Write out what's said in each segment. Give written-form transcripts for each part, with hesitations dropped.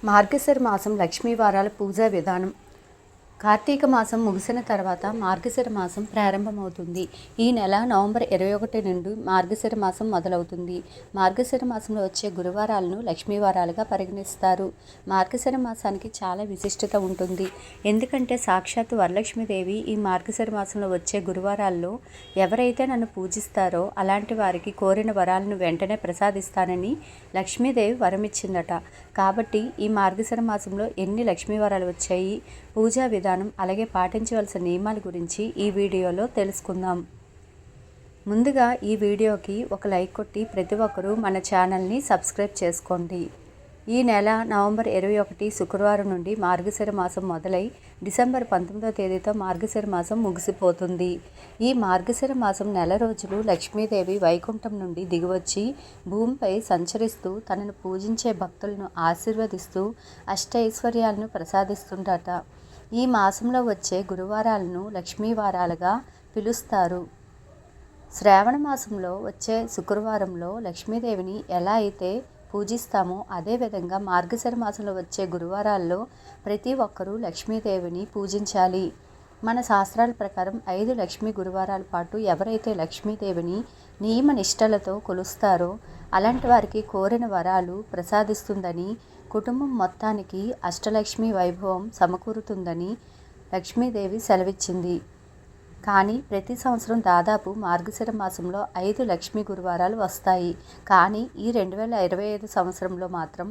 మార్గశిర మాసం లక్ష్మీ వారాల పూజా విధానం. కార్తీక మాసం ముగిసిన తర్వాత మార్గశిర మాసం ప్రారంభమవుతుంది. ఈ నెల నవంబర్ 21 నుండి మార్గశిర మాసం మొదలవుతుంది. మార్గశిర మాసంలో వచ్చే గురువారాలను లక్ష్మీవారాలుగా పరిగణిస్తారు. మార్గశిర మాసానికి చాలా విశిష్టత ఉంటుంది. ఎందుకంటే సాక్షాత్తు వరలక్ష్మీదేవి ఈ మార్గశిర మాసంలో వచ్చే గురువారాల్లో ఎవరైతే నన్ను పూజిస్తారో అలాంటి వారికి కోరిన వరాలను వెంటనే ప్రసాదిస్తానని లక్ష్మీదేవి వరమిచ్చిందట. కాబట్టి ఈ మార్గశిర మాసంలో ఎన్ని లక్ష్మీవారాలు వచ్చాయి, పూజా విధానం, అలాగే పాటించవలసిన నియమాల గురించి ఈ వీడియోలో తెలుసుకుందాం. ముందుగా ఈ వీడియోకి ఒక లైక్ కొట్టి ప్రతి ఒక్కరూ మన ఛానల్ని సబ్స్క్రైబ్ చేసుకోండి. ఈ నెల నవంబర్ 21 శుక్రవారం నుండి మార్గశిర మాసం మొదలై డిసెంబర్ 19వ తేదీతో మార్గశిర మాసం ముగిసిపోతుంది. ఈ మార్గశిర మాసం నెల రోజులు లక్ష్మీదేవి వైకుంఠం నుండి దిగివచ్చి భూమిపై సంచరిస్తూ తనను పూజించే భక్తులను ఆశీర్వదిస్తూ అష్టైశ్వర్యాలను ప్రసాదిస్తుందట. ఈ మాసంలో వచ్చే గురువారాలను లక్ష్మీవారాలుగా పిలుస్తారు. శ్రావణ మాసంలో వచ్చే శుక్రవారంలో లక్ష్మీదేవిని ఎలా అయితే పూజిస్తామో అదేవిధంగా మార్గశిర మాసంలో వచ్చే గురువారాల్లో ప్రతి ఒక్కరూ లక్ష్మీదేవిని పూజించాలి. మన శాస్త్రాల ప్రకారం 5 లక్ష్మీ గురువారాల పాటు ఎవరైతే లక్ష్మీదేవిని నియమ నిష్టలతో కొలుస్తారో అలాంటి వారికి కోరిన వరాలు ప్రసాదిస్తుందని, కుటుంబం మొత్తానికి అష్టలక్ష్మి వైభవం సమకూరుతుందని లక్ష్మీదేవి సెలవిచ్చింది. కానీ ప్రతి సంవత్సరం దాదాపు మార్గశిర మాసంలో 5 లక్ష్మీ గురువారాలు వస్తాయి. కానీ ఈ 2025 సంవత్సరంలో మాత్రం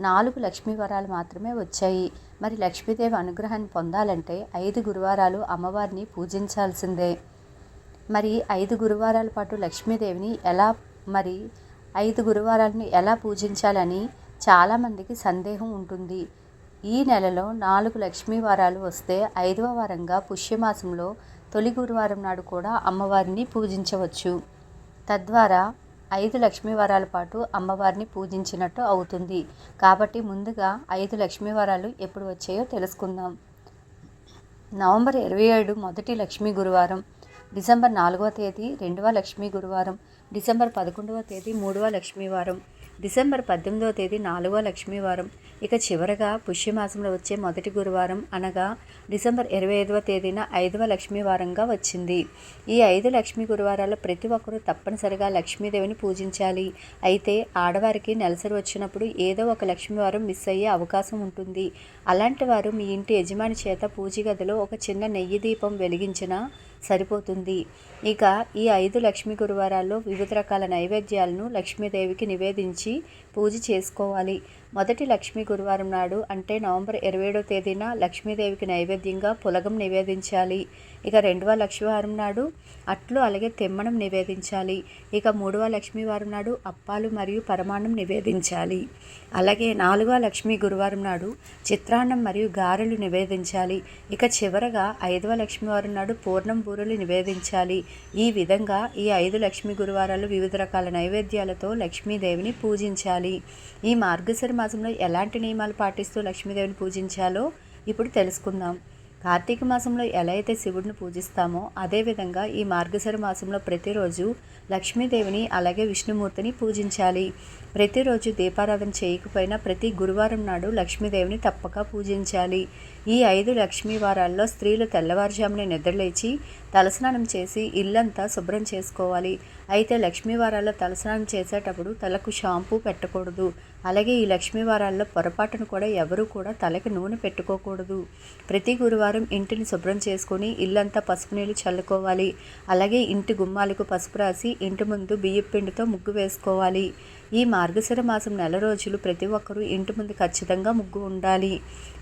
4 లక్ష్మీ వరాలు మాత్రమే వచ్చాయి. మరి లక్ష్మీదేవి అనుగ్రహాన్ని పొందాలంటే 5 గురువారాలు అమ్మవారిని పూజించాల్సిందే. మరి 5 గురువారాల పాటు లక్ష్మీదేవిని మరి 5 గురువారాలను ఎలా పూజించాలని చాలామందికి సందేహం ఉంటుంది. ఈ నెలలో 4 లక్ష్మీ వారాలు వస్తే 5వ వారంగా పుష్యమాసంలో తొలి గురువారం నాడు కూడా అమ్మవారిని పూజించవచ్చు. తద్వారా 5 లక్ష్మీ వారాల పాటు అమ్మవారిని పూజించినట్టు అవుతుంది. కాబట్టి ముందుగా 5 లక్ష్మీ వారాలు ఎప్పుడు వచ్చాయో తెలుసుకుందాం. నవంబర్ 27 మొదటి లక్ష్మీ గురువారం, డిసెంబర్ 4వ తేదీ 2వ లక్ష్మీ గురువారం, డిసెంబర్ 11వ తేదీ 3వ లక్ష్మీవారం, డిసెంబర్ 18వ తేదీ 4వ లక్ష్మీవారం, ఇక చివరగా పుష్యమాసంలో వచ్చే మొదటి గురువారం అనగా డిసెంబర్ 25వ తేదీన 5వ లక్ష్మీవారంగా వచ్చింది. ఈ 5 లక్ష్మీ గురువారాల్లో ప్రతి ఒక్కరూ తప్పనిసరిగా లక్ష్మీదేవిని పూజించాలి. అయితే ఆడవారికి నెలసరి వచ్చినప్పుడు ఏదో ఒక లక్ష్మీవారం మిస్ అయ్యే అవకాశం ఉంటుంది. అలాంటి వారు మీ ఇంటి యజమాని చేత పూజ గదిలో ఒక చిన్న నెయ్యి దీపం వెలిగించినా సరిపోతుంది. ఇక ఈ 5 లక్ష్మీ గురువారాల్లో వివిధ రకాల నైవేద్యాలను లక్ష్మీదేవికి నివేదించి పూజ చేసుకోవాలి. మొదటి లక్ష్మీ గురువారం నాడు అంటే నవంబర్ 27వ తేదీన లక్ష్మీదేవికి నైవేద్యంగా పులగం నివేదించాలి. ఇక 2వ లక్ష్మీవారం నాడు అట్లు అలాగే తెమ్మణం నివేదించాలి. ఇక 3వ లక్ష్మీవారం నాడు అప్పాలు మరియు పరమాన్నం నివేదించాలి. అలాగే 4వ లక్ష్మీ గురువారం నాడు చిత్రాన్నం మరియు గారెలు నివేదించాలి. ఇక చివరగా 5వ లక్ష్మీవారం నాడు పూర్ణం బూరెలు నివేదించాలి. ఈ విధంగా ఈ 5 లక్ష్మీ గురువారాలు వివిధ రకాల నైవేద్యాలతో లక్ష్మీదేవిని పూజించాలి. ఈ మార్గశిర మాసంలో ఎలాంటి నియమాలు పాటిస్తూ లక్ష్మీదేవిని పూజించాలో ఇప్పుడు తెలుసుకుందాం. కార్తీక మాసంలో ఎలా అయితే శివుడిని పూజిస్తామో అదేవిధంగా ఈ మార్గశిర మాసంలో ప్రతిరోజు లక్ష్మీదేవిని అలాగే విష్ణుమూర్తిని పూజించాలి. ప్రతిరోజు దీపారాధన చేయకపోయినా ప్రతి గురువారం నాడు లక్ష్మీదేవిని తప్పక పూజించాలి. ఈ 5 లక్ష్మీ వారాల్లో స్త్రీలు తెల్లవారుజామున నిద్రలేచి తలస్నానం చేసి ఇల్లంతా శుభ్రం చేసుకోవాలి. అయితే లక్ష్మీ వారాల్లో తలస్నానం చేసేటప్పుడు తలకు షాంపూ పెట్టకూడదు. అలాగే ఈ లక్ష్మీ వారాల్లో పొరపాటును కూడా ఎవరూ కూడా తలకి నూనె పెట్టుకోకూడదు. ప్రతి గురువారం ఇంటిని శుభ్రం చేసుకొని ఇల్లంతా పసుపు నీళ్ళు చల్లుకోవాలి. అలాగే ఇంటి గుమ్మాలకు పసుపు రాసి ఇంటి ముందు బియ్యం పిండితో ముగ్గు వేసుకోవాలి. ఈ మార్గశిర మాసం నెల రోజులు ప్రతి ఒక్కరూ ఇంటి ముందు ఖచ్చితంగా ముగ్గు ఉండాలి.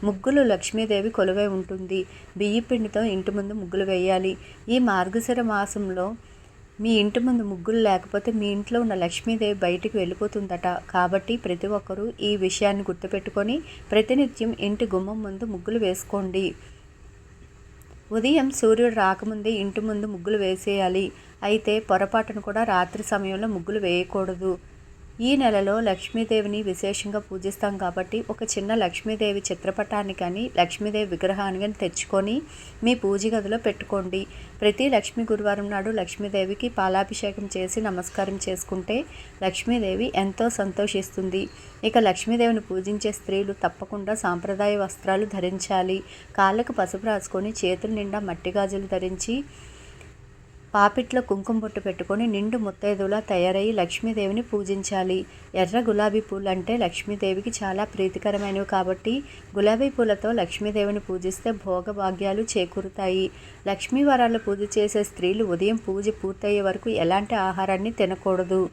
ముగ్గులు లక్ష్మీదేవి కొలువై ఉంటుంది. బియ్యం పిండితో ఇంటి ముందు ముగ్గులు వేయాలి. ఈ మార్గశిర మాసంలో మీ ఇంటి ముందు ముగ్గులు లేకపోతే మీ ఇంట్లో ఉన్న లక్ష్మీదేవి బయటికి వెళ్ళిపోతుందట. కాబట్టి ప్రతి ఒక్కరూ ఈ విషయాన్ని గుర్తుపెట్టుకొని ప్రతినిత్యం ఇంటి గుమ్మం ముందు ముగ్గులు వేసుకోండి. ఉదయం సూర్యుడు రాకముందే ఇంటి ముందు ముగ్గులు వేసేయాలి. అయితే పొరపాటును కూడా రాత్రి సమయంలో ముగ్గులు వేయకూడదు. ఈ నెలలో లక్ష్మీదేవిని విశేషంగా పూజిస్తాం కాబట్టి ఒక చిన్న లక్ష్మీదేవి చిత్రపటాన్ని కానీ లక్ష్మీదేవి విగ్రహాన్ని కానీ తెచ్చుకొని మీ పూజ గదిలో పెట్టుకోండి. ప్రతి లక్ష్మీ గురువారం నాడు లక్ష్మీదేవికి పాలాభిషేకం చేసి నమస్కారం చేసుకుంటే లక్ష్మీదేవి ఎంతో సంతోషిస్తుంది. ఇక లక్ష్మీదేవిని పూజించే స్త్రీలు తప్పకుండా సాంప్రదాయ వస్త్రాలు ధరించాలి. కాళ్ళకు పసుపు రాసుకొని చేతుల నిండా మట్టి గాజులు ధరించి పాపిట్లో కుంకుమ బొట్టు పెట్టుకొని నిండు ముత్తైదులా తయారయ్యి లక్ష్మీదేవిని పూజించాలి. ఎర్ర గులాబీ పూలు అంటే లక్ష్మీదేవికి చాలా ప్రీతికరమైనవి కాబట్టి గులాబీ పూలతో లక్ష్మీదేవిని పూజిస్తే భోగభాగ్యాలు చేకూరుతాయి. లక్ష్మీ వారాల్లో పూజ చేసే స్త్రీలు ఉదయం పూజ పూర్తయ్యే వరకు ఎలాంటి ఆహారాన్ని తినకూడదు.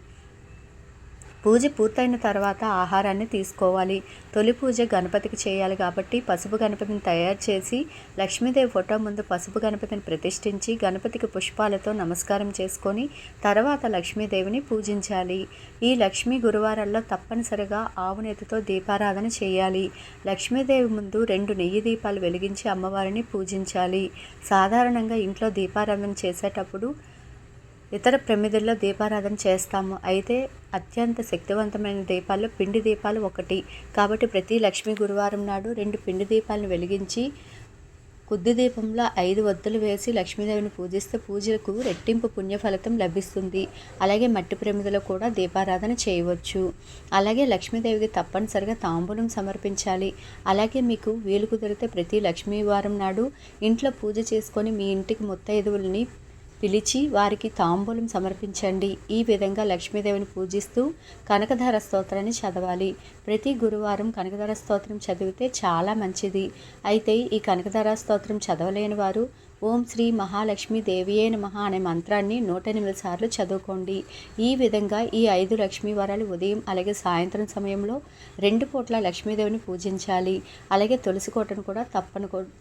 పూజ పూర్తయిన తర్వాత ఆహారాన్ని తీసుకోవాలి. తొలి పూజ గణపతికి చేయాలి కాబట్టి పసుపు గణపతిని తయారు చేసి లక్ష్మీదేవి ఫోటో ముందు పసుపు గణపతిని ప్రతిష్ఠించి గణపతికి పుష్పాలతో నమస్కారం చేసుకొని తర్వాత లక్ష్మీదేవిని పూజించాలి. ఈ లక్ష్మీ గురువారాల్లో తప్పనిసరిగా ఆవు నెయ్యితో దీపారాధన చేయాలి. లక్ష్మీదేవి ముందు 2 నెయ్యి దీపాలు వెలిగించి అమ్మవారిని పూజించాలి. సాధారణంగా ఇంట్లో దీపారాధన చేసేటప్పుడు ఇతర ప్రమిదల్లో దీపారాధన చేస్తాము. అయితే అత్యంత శక్తివంతమైన దీపాల్లో పిండి దీపాలు ఒకటి కాబట్టి ప్రతి లక్ష్మీ గురువారం నాడు 2 పిండి దీపాలను వెలిగించి కొద్ది దీపంలో 5 ఒత్తులు వేసి లక్ష్మీదేవిని పూజిస్తే పూజలకు రెట్టింపు పుణ్యఫలితం లభిస్తుంది. అలాగే మట్టి ప్రమిదలో కూడా దీపారాధన చేయవచ్చు. అలాగే లక్ష్మీదేవికి తప్పనిసరిగా తాంబూలం సమర్పించాలి. అలాగే మీకు వీలు కుదిరితే ప్రతి లక్ష్మీవారం నాడు ఇంట్లో పూజ చేసుకొని మీ ఇంటికి ముత్తైదువుల్ని పిలిచి వారికి తాంబూలం సమర్పించండి. ఈ విధంగా లక్ష్మీదేవిని పూజిస్తూ కనకధార స్తోత్రాన్ని చదవాలి. ప్రతి గురువారం కనకధార స్తోత్రం చదివితే చాలా మంచిది. అయితే ఈ కనకధార స్తోత్రం చదవలేని వారు ఓం శ్రీ మహాలక్ష్మీ దేవియే నమః అనే మంత్రాన్ని 108 సార్లు చదువుకోండి. ఈ విధంగా ఈ 5 లక్ష్మీ వారాలు ఉదయం అలాగే సాయంత్రం సమయంలో 2 పూట్ల లక్ష్మీదేవిని పూజించాలి. అలాగే తులసి కోటను కూడా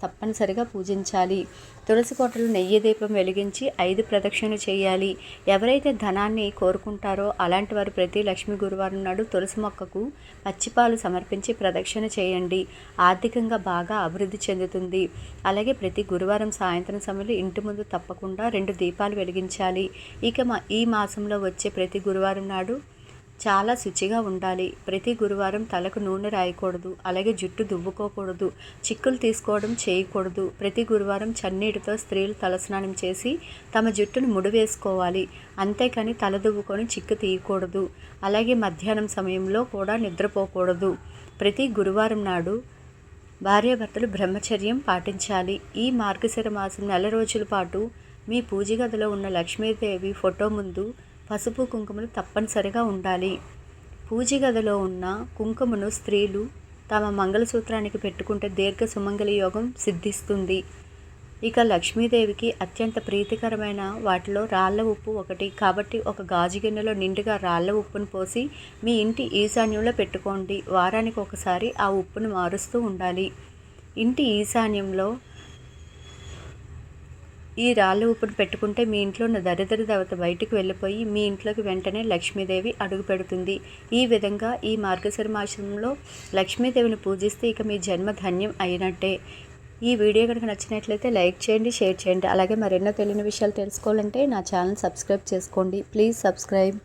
తప్పనిసరిగా పూజించాలి. తులసి కోటలో నెయ్యి దీపం వెలిగించి 5 ప్రదక్షిణలు చేయాలి. ఎవరైతే ధనాన్ని కోరుకుంటారో అలాంటి వారు ప్రతి లక్ష్మీ గురువారం నాడు తులసి మొక్కకు పచ్చిపాలు సమర్పించి ప్రదక్షిణ చేయండి. ఆర్థికంగా బాగా అభివృద్ధి చెందుతుంది. అలాగే ప్రతి గురువారం సాయంత్రం సమయంలో ఇంటి ముందు తప్పకుండా 2 దీపాలు వెలిగించాలి. ఇక ఈ మాసంలో వచ్చే ప్రతి గురువారం నాడు చాలా శుచిగా ఉండాలి. ప్రతి గురువారం తలకు నూనె రాయకూడదు. అలాగే జుట్టు దువ్వుకోకూడదు. చిక్కులు తీసుకోవడం చేయకూడదు. ప్రతి గురువారం చన్నీటితో స్త్రీలు తలస్నానం చేసి తమ జుట్టును ముడివేసుకోవాలి. అంతేకాని తల దువ్వుకొని చిక్కు తీయకూడదు. అలాగే మధ్యాహ్నం సమయంలో కూడా నిద్రపోకూడదు. ప్రతి గురువారం నాడు భార్యాభర్తలు బ్రహ్మచర్యం పాటించాలి. ఈ మార్గశిర మాసం 4 రోజుల పాటు మీ పూజ గదిలో ఉన్న లక్ష్మీదేవి ఫోటో ముందు పసుపు కుంకుమలు తప్పనిసరిగా ఉండాలి. పూజ గదిలో ఉన్న కుంకుమను స్త్రీలు తమ మంగళసూత్రానికి పెట్టుకుంటే దీర్ఘ సుమంగళి యోగం సిద్ధిస్తుంది. ఇక లక్ష్మీదేవికి అత్యంత ప్రీతికరమైన వాటిలో రాళ్ల ఉప్పు ఒకటి కాబట్టి ఒక గాజు గిన్నెలో నిండుగా రాళ్ల ఉప్పును పోసి మీ ఇంటి ఈశాన్యంలో పెట్టుకోండి. వారానికి ఒకసారి ఆ ఉప్పును మారుస్తూ ఉండాలి. ఇంటి ఈశాన్యంలో ఈ రాళ్ళ ఉప్పును పెట్టుకుంటే మీ ఇంట్లో ఉన్న దరిద్ర దేవత బయటికి వెళ్ళిపోయి మీ ఇంట్లోకి వెంటనే లక్ష్మీదేవి అడుగు పెడుతుంది. ఈ విధంగా ఈ మార్గశిర మాసంలో లక్ష్మీదేవిని పూజిస్తే ఇక మీ జన్మ ధన్యం అయినట్టే. ఈ వీడియో కనుక నచ్చినట్లయితే లైక్ చేయండి, షేర్ చేయండి. అలాగే మరెన్నో తెలియని విషయాలు తెలుసుకోవాలంటే నా ఛానల్ సబ్స్క్రైబ్ చేసుకోండి. Please subscribe.